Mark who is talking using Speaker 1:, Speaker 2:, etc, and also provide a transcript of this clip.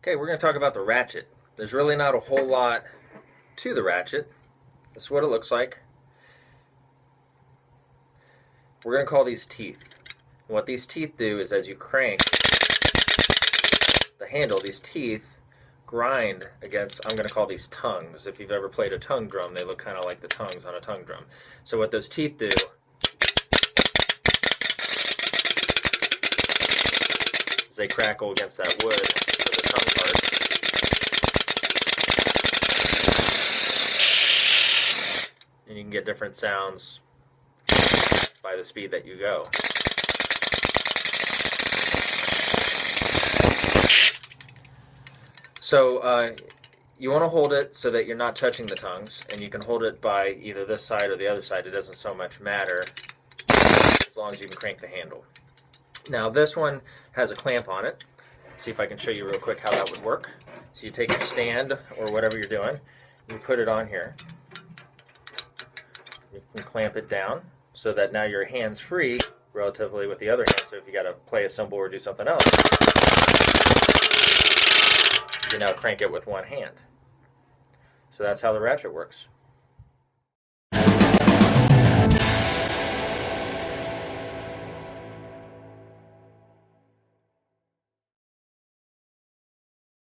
Speaker 1: Okay, we're going to talk about the Ratchet. There's really not a whole lot to the Ratchet. This is what it looks like. We're going to call these teeth. And what these teeth do is as you crank the handle, these teeth grind against, I'm going to call these tongues. If you've ever played a tongue drum, they look kind of like the tongues on a tongue drum. So what those teeth do is they crackle against that wood for the tongue part. And you can get different sounds by the speed that you go. So you want to hold it so that you're not touching the tongues, and you can hold it by either this side or the other side. It doesn't so much matter as long as you can crank the handle. Now this one has a clamp on it. Let's see if I can show you real quick how that would work. So you take your stand or whatever you're doing, you put it on here. You can clamp it down so that now your hand's free relatively with the other hand. So if you got to play a cymbal or do something else, you can now crank it with one hand. So that's how the Ratchet works.